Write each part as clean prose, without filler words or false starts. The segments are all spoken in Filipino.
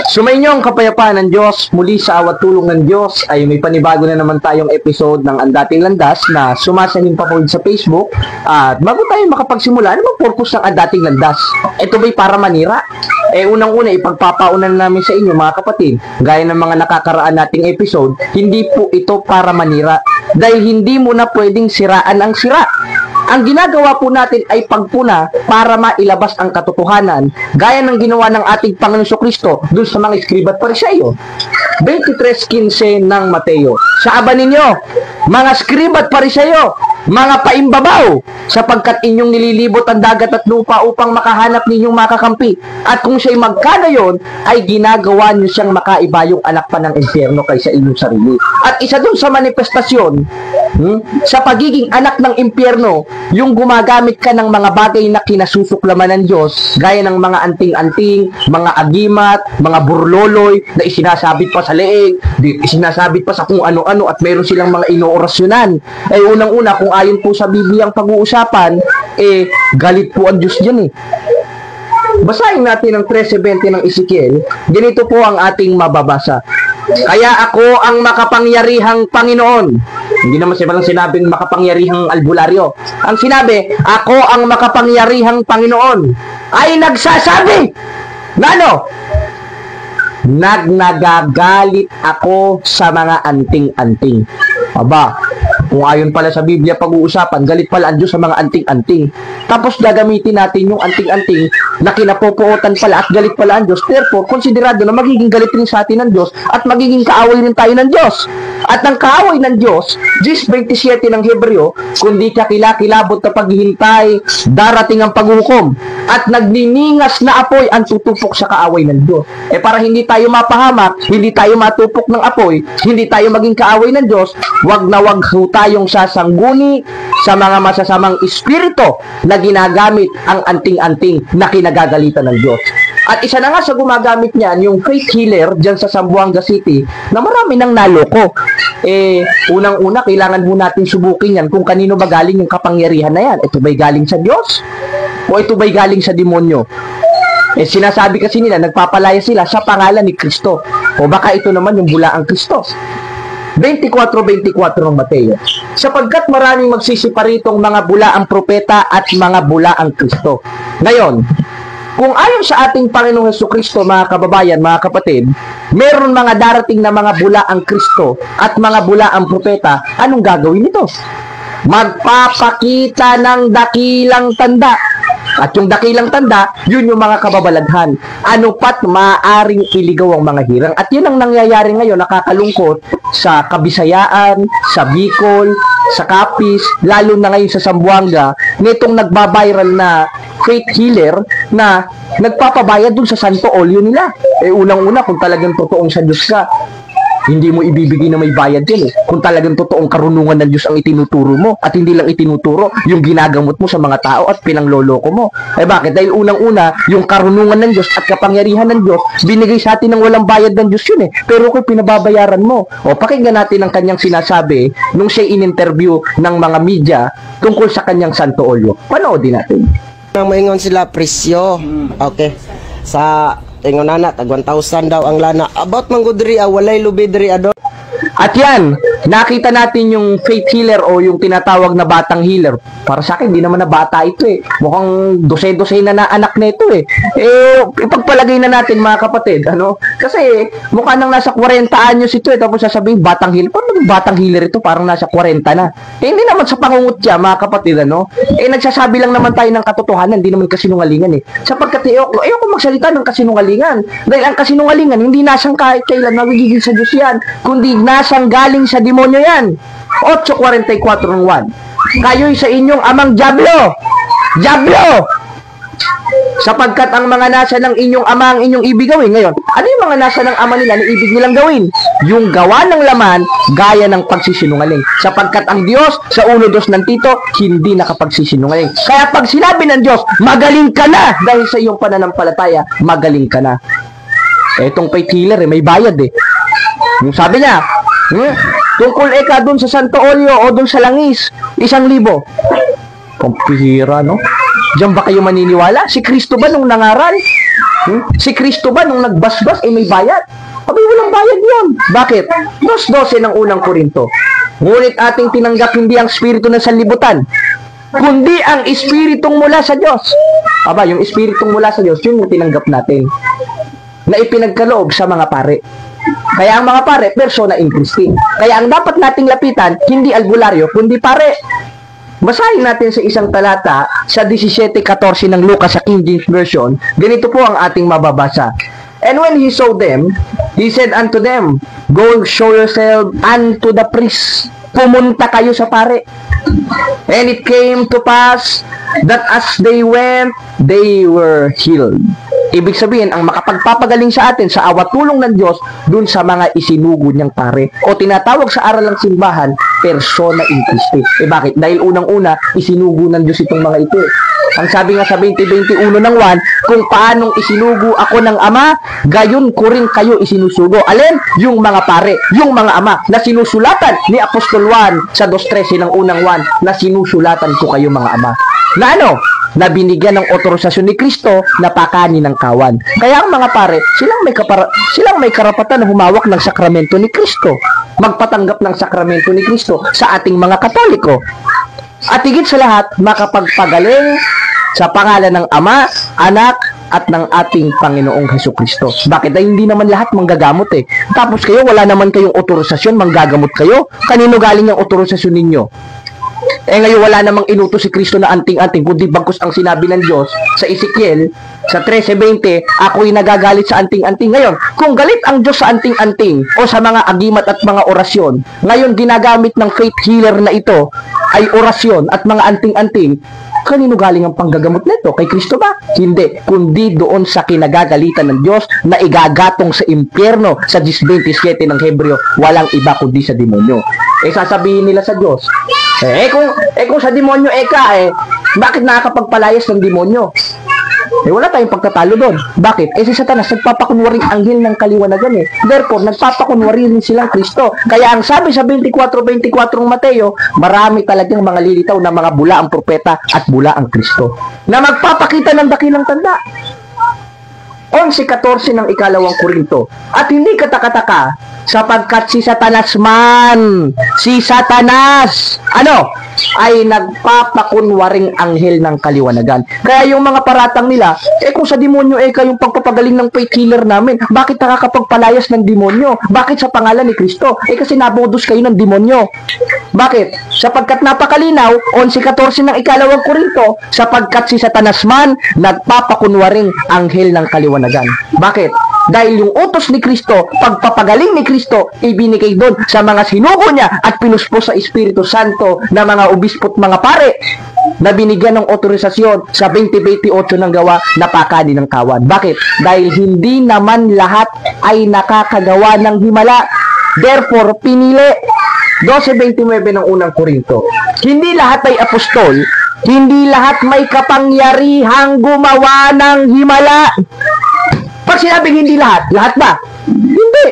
Sumainyong kapayapaan ng Diyos, muli sa awat tulong ng Diyos ay may panibago na naman tayong episode ng Ang Dating Landas na sumasahin pa po sa Facebook. At bago tayo makapagsimula, ano bang purpose ng Ang Dating Landas? Ito ba'y para manira? Unang-una, ipagpapaunan namin sa inyo mga kapatid, gaya ng mga nakakaraan nating episode, hindi po ito para manira. Dahil hindi mo na pwedeng siraan ang sira. Ang ginagawa po natin ay pagpuna para mailabas ang katotohanan, gaya ng ginawa ng ating Panginoon Jesucristo dun sa mga Eskriba at Pariseo. 23:15 ng Mateo. Saaban ninyo, mga Eskriba at Pariseo, mga paimbabaw, sapagkat inyong nililibot ang dagat at lupa upang makahanap ninyong makakampi. At kung siya'y magkagayon, ay ginagawa niyo siyang makaiba yung anak pa ng impyerno kaysa inyong sarili. At isa dun sa manifestasyon, sa pagiging anak ng impyerno, yung gumagamit ka ng mga bagay na kinasusuklaman ng Diyos, gaya ng mga anting-anting, mga agimat, mga burloloy, na isinasabit pa sa leeg, isinasabit pa sa kung ano-ano, at meron silang mga inoorasyonan. Unang-una, kung ayon po sa Biblia ang pag-uusapan, galit po ang Diyos dyan Basahin natin ang 13:20 ng Ezekiel. Ganito po ang ating mababasa. Kaya ako ang makapangyarihang Panginoon. Hindi naman siya sinabing makapangyarihang albularyo. Ang sinabi, ako ang makapangyarihang Panginoon, ay nagsasabi na ano? Nagagalit ako sa mga anting-anting. Aba, kung ayon pala sa Biblia pag-uusapan, galit pala ang Diyos sa mga anting-anting. Tapos gagamitin natin yung anting-anting na kinapopuotan pala at galit pala ang Diyos. Therefore, konsiderado na magiging galit rin sa atin ng Diyos at magiging kaaway rin tayo ng Diyos. At ang kaaway ng Diyos, 10:27 ng Hebreo, kundi kakilakilabot na paghihintay, darating ang paghuhukom, at nagniningas na apoy ang tutupok sa kaaway ng Diyos. Para hindi tayo mapahamak, hindi tayo matupok ng apoy, hindi tayo maging kaaway ng Diyos, wag na wag tayong sasangguni sa mga masasamang espiritu na ginagamit ang anting-anting na kinagagalitan ng Diyos. At isa na nga sa gumagamit niyan, yung faith healer dyan sa Zamboanga City, na marami nang naloko. Unang-una, kailangan mo natin subukin yan kung kanino ba galing yung kapangyarihan na yan. Ito ba'y galing sa Diyos? O ito ba'y galing sa demonyo? Sinasabi kasi nila, nagpapalaya sila sa pangalan ni Kristo. O baka ito naman yung bulaang Kristo. 24:24 ng Mateo. Sapagkat maraming magsisiparitong mga bulaang propeta at mga bulaang Kristo. Ngayon, kung ayon sa ating Panginoong Jesucristo, mga kababayan, mga kapatid, meron mga darating na mga bulaang Kristo at mga bulaang propeta, anong gagawin nito? Magpapakita ng dakilang tanda. At yung dakilang tanda, yun yung mga kababalaghan. Ano pat maaaring iligaw ang mga hirang. At yun ang nangyayari ngayon, nakakalungkot sa Kabisayaan, sa Bicol, sa Capiz, lalo na ngayon sa Zamboanga, nitong nagbabiral na faith healer na nagpapabayad dun sa Santo Olyo nila. Unang-una, kung talagang totoong sa Diyos ka, hindi mo ibibigay na may bayad yan Kung talagang totoong karunungan ng Diyos ang itinuturo mo, at hindi lang itinuturo, yung ginagamot mo sa mga tao at pinangloloko mo. Bakit? Dahil unang-una, yung karunungan ng Diyos at kapangyarihan ng Diyos, binigay sa atin ng walang bayad ng Diyos yun Pero kung pinababayaran mo, pakinggan natin ang kanyang sinasabi nung siya in-interview ng mga media tungkol sa kanyang Santo Olyo. Panoodin natin. Nang maingon sila presyo. Okay. Sa ingon na tag 1,000 daw ang lana. About man gud diri walay lubi diri adon. At yan, nakita natin yung faith healer o yung tinatawag na batang healer. Para sa akin, hindi naman na bata ito Mukhang dosay-dosay na anak na ito ipagpalagay na natin mga kapatid, Kasi mukha nang nasa 40 anyos ito tapos sasabihin batang healer. Paano batang healer ito? Parang nasa 40 na. Hindi naman sa pangungutya mga kapatid, nagsasabi lang naman tayo ng katotohanan, hindi naman kasinungalingan Sapagkat ayoko magsalita ng kasinungalingan. Dahil ang kasinungalingan, hindi nasang kahit kailan magiging sa Diyos yan, kundi nasang galing sa demonyo yan. 8:44 ng 1. Kayo'y sa inyong amang Diablo! Diablo! Sapagkat ang mga nasa ng inyong ama ang inyong ibig gawin. Ngayon, ano yung mga nasa ng ama nila na ibig nilang gawin? Yung gawa ng laman, gaya ng pagsisinungaling. Sapagkat ang Diyos, sa 1:2 ng Tito, hindi nakapagsisinungaling. Kaya pag sinabi ng Diyos, magaling ka na! Dahil sa iyong pananampalataya, magaling ka na. Etong faith healer, may bayad Yung sabi niya, tungkol ka dun sa Santo Olyo o dun sa langis, 1,000. Pampihira, Diyan ba kayo maniniwala? Si Kristo ba nung nangaral? Si Kristo ba nung nagbasbas ay may bayad? Abay, walang bayad yun. Bakit? 2:12 ng unang Korinto. Ngunit ating tinanggap hindi ang espiritu ng sanlibutan, kundi ang espiritong mula sa Diyos. Aba, yung espiritong mula sa Diyos, yun yung tinanggap natin. Na ipinagkaloob sa mga pare. Kaya ang mga pare, persona in Christi. Kaya ang dapat nating lapitan, hindi albularyo, kundi pare. Basahin natin sa isang talata sa 17:14 ng Lucas sa King James Version. Ganito po ang ating mababasa. And when he saw them, he said unto them, Go show yourself unto the priest. Pumunta kayo sa pare. And it came to pass that as they went, they were healed. Ibig sabihin, ang makapagpapagaling sa atin sa awa tulong ng Diyos dun sa mga isinugo niyang pare. O tinatawag sa aral ng simbahan, persona in Christi. Bakit? Dahil unang-una, isinugo ng Diyos itong mga ito. Ang sabi nga sa 20:21 ng 1, kung paanong isinugo ako ng Ama, gayon ko rin kayo isinusugo. Alin? Yung mga pare, yung mga ama, na sinusulatan ni Apostol Juan sa 2:13 ng unang 1, na sinusulatan ko kayo mga ama. Na ano? Na binigyan ng otorisasyon ni Kristo na pakani ng kawan. Kaya ang mga pare, silang may karapatan na humawak ng sakramento ni Kristo. Magpatanggap ng sakramento ni Kristo sa ating mga Katoliko. At higit sa lahat, makapagpagaling sa pangalan ng Ama, Anak, at ng ating Panginoong Hesukristo. Bakit? Dahil hindi naman lahat manggagamot eh. Tapos kayo, wala naman kayong otorisasyon, manggagamot kayo. Kanino galing ang otorisasyon ninyo? Ngayon wala namang inutos si Kristo na anting-anting, kundi bagkus ang sinabi ng Diyos sa Ezekiel, sa 13:20, ako'y nagagalit sa anting-anting. Ngayon, kung galit ang Diyos sa anting-anting o sa mga agimat at mga orasyon, ngayon ginagamit ng faith healer na ito ay orasyon at mga anting-anting, kanino galing ang panggagamot nito? Kay Kristo ba? Hindi, kundi doon sa kinagagalitan ng Diyos na igagatong sa impyerno sa 10:27 ng Hebreo, walang iba kundi sa demonyo. Sasabihin nila sa Diyos, kung sa demonyo bakit nakakapagpalayas ng demonyo? Wala tayong pagtatalo doon. Bakit? Si Satanas nagpapakunwaring anghel ng kaliwanagan eh. Therefore, nagpapakunwari rin silang Kristo. Kaya ang sabi sa 24:24 ng Mateo, marami talagang mga lilitaw na mga bula ang propeta at bula ang Kristo na magpapakita ng dakilang tanda. 11:14 ng ikalawang Korinto. At hindi katakataka, sapagkat si Satanas, ay nagpapakunwaring anghel ng kaliwanagan. Kaya yung mga paratang nila, kung sa demonyo kayong pagpapagaling ng faith healer namin, bakit nakakapagpalayas ng demonyo? Bakit sa pangalan ni Kristo? Kasi nabodos kayo ng demonyo. Bakit? Sapagkat napakalinaw, 11:14 ng ikalawang Korinto, sapagkat si Satanas nagpapakunwaring anghel ng kaliwanagan. Bakit? Dahil yung utos ni Kristo, pagpapagaling ni Kristo, ibinigay doon sa mga sinugo niya at pinuspos sa Espiritu Santo na mga obispo't mga pare na binigyan ng otorisasyon sa 20:28 ng gawa na pakani ng kawan. Bakit? Dahil hindi naman lahat ay nakakagawa ng himala. Therefore, pinili. 12:29 ng unang Korinto. Hindi lahat ay apostol, hindi lahat may kapangyarihang gumawa ng himala. Pag sinabing hindi lahat, lahat ba? Hindi.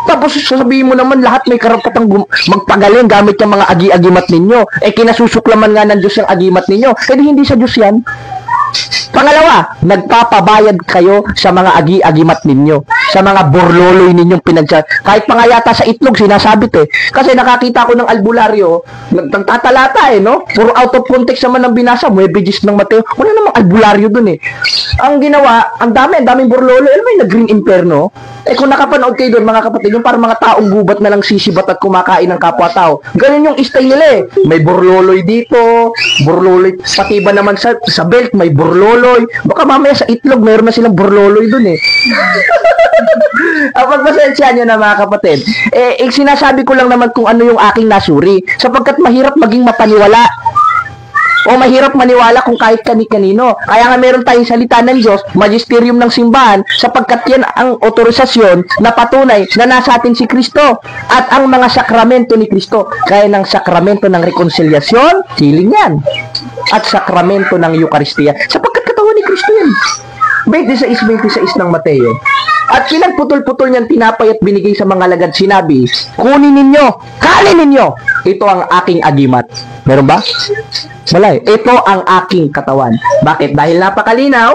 Tapos sasabihin mo naman lahat may karapatang magpagaling gamit yung mga agi-agimat ninyo. Kinasusuklaman nga ng Diyos yung agimat ninyo. Hindi sa Diyos yan. Pangalawa, nagpapabayad kayo sa mga agi-agimat ninyo, sa mga borloloy ninyong kahit pa nga yata sa itlog sinasabi kasi nakakita ko ng albularyo nagtatalata no? Puro out of context naman ang binasa, Muebejis ng Mateo, wala namang albularyo dun ang ginawa, ang daming borloloy, alam mo yung nag-green inferno. Kung nakapanood kayo doon mga kapatid, yung parang mga taong gubat na lang sisibat at kumakain ng kapwa-tao. Ganun yung style nila May borloloy dito, borloloy, pati ba naman sa belt may borloloy. Baka mamaya sa itlog mayroon na silang borloloy doon Pagpasensya nyo na mga kapatid. Sinasabi ko lang naman kung ano yung aking nasuri. Sapagkat mahirap maging mapaniwala. O mahirap maniwala kung kahit kani-kanino. Kaya nga meron tayong salita ng Diyos, magisterium ng simbahan, sapagkat yan ang otorisasyon na patunay na nasa atin si Kristo at ang mga sakramento ni Kristo. Kaya ng sakramento ng rekonsilyasyon, healing yan. At sakramento ng Eucharistia, sapagkat katawan ni Kristo yan. 26:26 ng Mateo. At pinagputol-putol niyang tinapay at binigay sa mga lagad, sinabi, kunin ninyo, kanin ninyo, ito ang aking agimat. Meron ba? Wala eh. Ito ang aking katawan. Bakit? Dahil napakalinaw,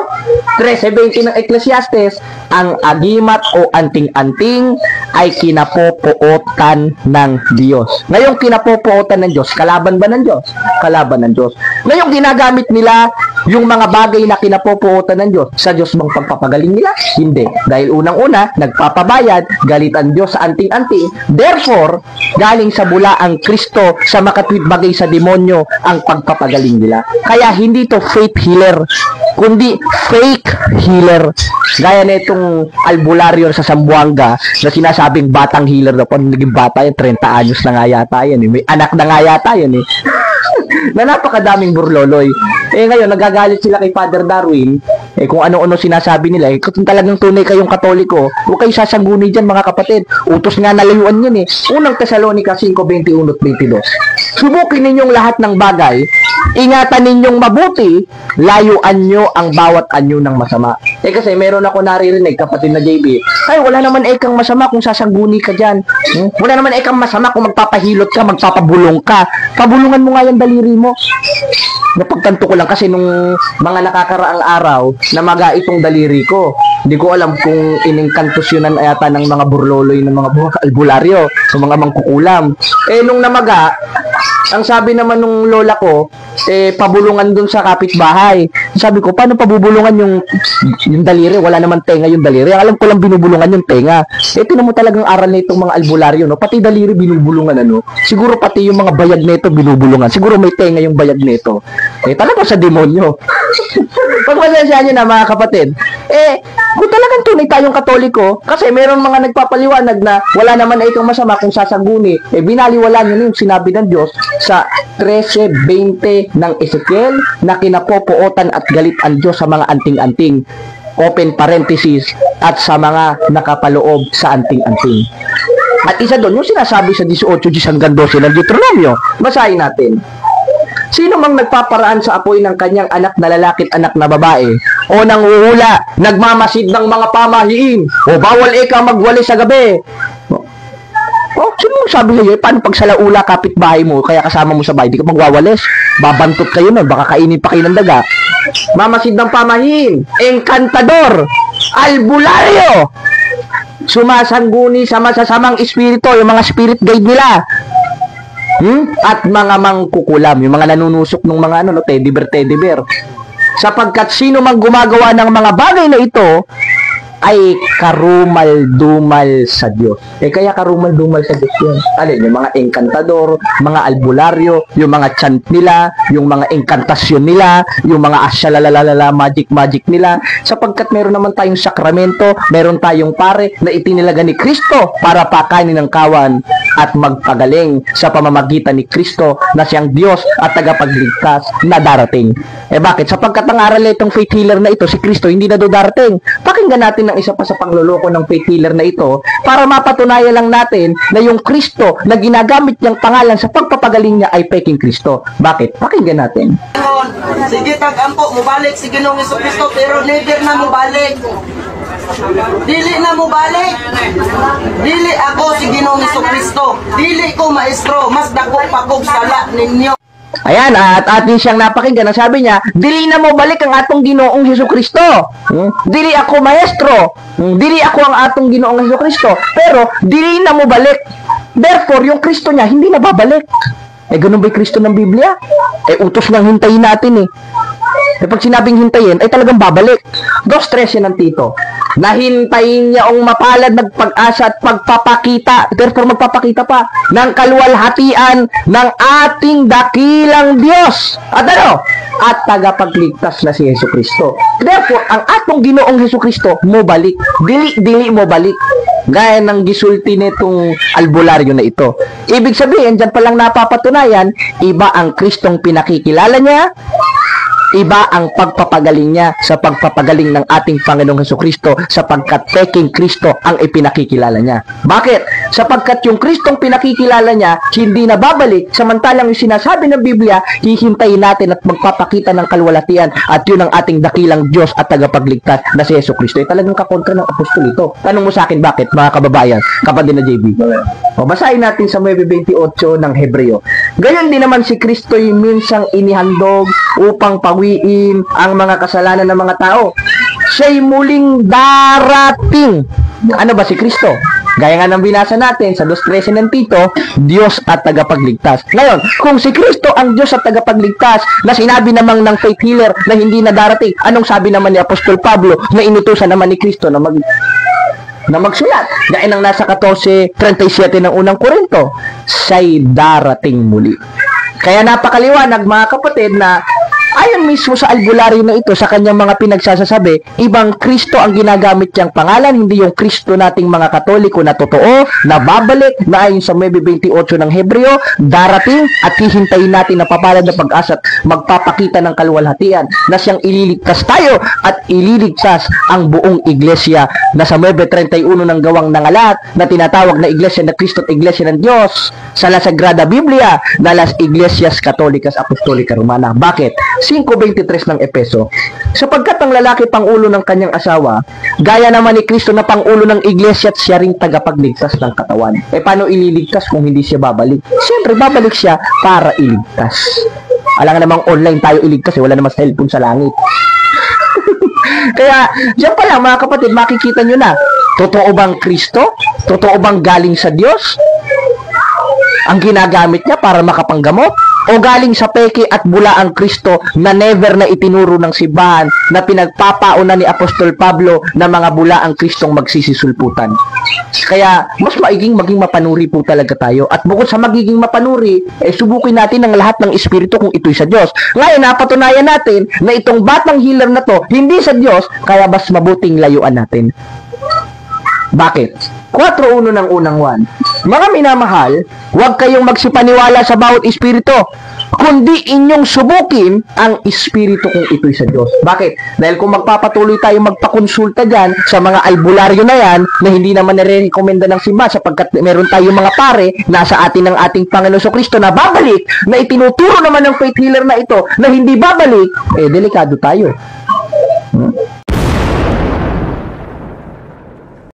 13:20 ng Ecclesiastes, ang agimat o anting-anting ay kinapopootan ng Diyos. Ngayong kinapopootan ng Diyos, kalaban ba ng Diyos? Kalaban ng Diyos. Ngayong ginagamit nila yung mga bagay na kinapopootan ng Diyos, sa Diyos bang pagpapagaling nila? Hindi. Dahil unang-una, nagpapabayad, galit ang Diyos sa anting-anting. Therefore, galing sa bula ang Kristo sa makatwid bagay sa demonyo ang pagpapagaling nila. Kaya hindi to faith healer, kundi fake healer. Gaya na itong albularyo sa Zamboanga na sinasabing batang healer na po. Naging bata yan, 30 anyos na nga yata yan. May anak na nga yata yan na napakadaming burloloy. Ngayon, nagagalit sila kay Father Darwin, kung ano-ano sinasabi nila. Kung talagang tunay kayong Katoliko, huwag kayo sasangguni dyan, mga kapatid. Utos nga nalayuan yun Unang Tesalonica 5:21 at 22. Subukin ninyong lahat ng bagay, ingatan ninyong mabuti, layuan nyo ang bawat anyo ng masama. Kasi meron ako naririnig, kapatid na JB, ay, wala naman ekang masama kung sasangguni ka dyan. Wala naman ekang masama kung magpapahilot ka, magpapabulong ka. Pabulungan mo nga yung daliri mo. Napagtanto ko lang kasi nung mga nakakaraang araw, namaga itong daliri ko. Hindi ko alam kung inengkantos yun yata ng mga burloloy, ng mga albularyo, ng mga mangkukulam. Nung namaga, ang sabi naman nung lola ko, pabulungan dun sa kapitbahay. Sabi ko, paano pabubulungan yung daliri? Wala naman tenga yung daliri. Ang alam ko lang binubulungan yung tenga. Tinan mo talagang aral na itong mga albularyo, no? Pati daliri binubulungan, ano? Siguro pati yung mga bayag nito binubulungan. Siguro may tenga yung bayag nito. Talaga sa demonyo. Pagpasensyahan nyo na, mga kapatid. Kung talagang tunay tayong Katoliko, kasi meron mga nagpapaliwanag na wala naman ay itong masama kung sasangguni, binaliwala nyo yung sinabi ng Diyos sa 13:20 ng Ezekiel na kinapopootan at galit ang Diyos sa mga anting-anting, open parenthesis, at sa mga nakapaloob sa anting-anting. At isa doon, yung sinasabi sa 18 hanggang 12 ng Deuteronomio, basahin natin. Sino mang nagpaparaan sa apoy ng kanyang anak na lalaki at anak na babae, o nanguhula, nagmamasid ng mga pamahiin, o bawal magwali sa gabi. Sino sabi sa'yo, paano pag sa laula kapitbahay mo, kaya kasama mo sa bahay, di ka magwawalis? Babantot kayo nun, baka kainin pa kayo ng daga. Mamasid ng pamahiin, engkantador, albularyo, sumasangguni sa masasamang espiritu, yung mga spirit guide nila. At mga mangkukulam, yung mga nanunusok ng mga teddy bear. Sapagkat sino mang gumagawa ng mga bagay na ito ay karumal-dumal sa Diyos. Kaya karumal-dumal sa Diyos yun. Alin, yung mga engkantador, mga albularyo, yung mga chant nila, yung mga engkantasyon nila, yung mga asyalalala, magic nila. Sapagkat meron naman tayong sakramento, meron tayong pare na itinilaga ni Kristo para pakainin ng kawan at magpagaling sa pamamagitan ni Kristo na siyang Diyos at tagapagligtas na darating. Bakit? Sapagkat ang aral na itong faith healer na ito, si Kristo, hindi na darating. Pakinggan natin ng isa pa sa pangloloko ng faith healer na ito para mapatunayan lang natin na yung Kristo na ginagamit niyang pangalan sa pagpapagaling niya ay peking Kristo. Bakit? Pakinggan natin. Sige, tag-ampo, mubalik si Ginoong Jesucristo, pero never na mubalik. Dili na mubalik. Dili ako si Ginoong Jesucristo. Dili ko maestro, mas dako pa kog sala ninyo. Ayan, at atin siyang napakinggan. Ang sabi niya, dili na mo balik ang atong Ginoong Jesucristo. Dili ako maestro. Dili ako ang atong Ginoong Jesucristo. Pero, dili na mo balik. Therefore, yung Kristo niya, hindi na babalik. Ganun ba yung Kristo ng Biblia? Utos niyang hintayin natin pag sinabing hintayin, ay talagang babalik. 2:13 ng Tito. Nahintayin niya ang mapalad, nagpag-asa at pagpapakita. Therefore, magpapakita pa ng kaluwalhatian ng ating dakilang Diyos. At at tagapagligtas na si Jesucristo. Therefore, ang atong Ginoong Jesucristo mo balik. Dili mo balik. Gaya ng gisulti nitong albularyo na ito. Ibig sabihin, dyan palang napapatunayan, iba ang Kristong pinakikilala niya, iba ang pagpapagaling niya sa pagpapagaling ng ating Panginoong Jesucristo sapagkat peking Kristo ang ipinakikilala niya. Bakit? sapagkat yung Kristong pinakikilala niya, hindi na babalik, samantalang yung sinasabi ng Biblia, hihintayin natin at magpapakita ng kalwalatian, at yun ang ating dakilang Diyos at tagapagligtas na si Yesu Kristo. Talagang kakontra ng apostol ito. Tanong mo sa akin, bakit, mga kababayan, kapatid na JB? O, basahin natin sa 9:28 ng Hebreo. Gayon din naman si Kristo'y minsang inihandog upang pawiin ang mga kasalanan ng mga tao. Siya'y muling darating. Ano ba si Kristo? Gaya nga ng binasa natin sa 2:13 ng Tito, Diyos at tagapagligtas. Ngayon, kung si Kristo ang Diyos at tagapagligtas na sinabi namang ng faith healer na hindi na darating, anong sabi naman ni Apostol Pablo na inutusan naman ni Kristo na magsulat? Gaya ng nasa 14:37 ng unang Korinto, siya'y darating muli. Kaya napakaliwanag, mga kapatid, na ayon mismo sa albularyo na ito, sa kanyang mga pinagsasasabi, ibang Kristo ang ginagamit niyang pangalan, hindi yung Kristo nating mga Katoliko na totoo, na babalik, na ayon sa 9:28 ng Hebreo, darating at hihintayin natin na papalad na pag-asa at magpapakita ng kaluwalhatian na siyang ililigtas tayo at ililigtas ang buong iglesia, na sa 9:31 ng Gawang Nangalat na tinatawag na Iglesia na Kristo at Iglesia ng Diyos sa La Sagrada Biblia na Las Iglesias Católicas Apostolica Romana. Bakit? 5:23 ng Epeso, sapagkat ang lalaki pangulo ng kanyang asawa, gaya naman ni Kristo na pangulo ng iglesia at siya ring tagapagligtas ng katawan. Paano ililigtas kung hindi siya babalik? Siyempre, babalik siya para iligtas. Alam nga namang online tayo iligtas, wala namang cellphone sa langit. Kaya, diyan pa lang, mga kapatid, makikita nyo na, totoo bang Kristo? Totoo bang galing sa Diyos ang ginagamit niya para makapanggamot? O galing sa peke at bula ang Kristo na never na itinuro ng simbahan, na pinagpapauna ni Apostol Pablo na mga bula ang Kristong magsisisulputan? Kaya mas maging mapanuri po talaga tayo. At bukod sa magiging mapanuri, subukin natin ang lahat ng espiritu kung ito'y sa Diyos. Ngayon, napatunayan natin na itong batang healer na to, hindi sa Diyos, kaya mas mabuting layuan natin. Bakit? 4:1 ng unang 1. Mga minamahal, huwag kayong magsipaniwala sa bawat espiritu, kundi inyong subukin ang espiritu kung ito'y sa Diyos. Bakit? Dahil kung magpapatuloy tayo magpakonsulta dyan sa mga albularyo na yan, na hindi naman nare-recommenda ng simbahan, sapagkat meron tayong mga pare nasa atin ng ating Panginoon Kristo na babalik, na itinuturo naman ng faith healer na ito na hindi babalik, delikado tayo.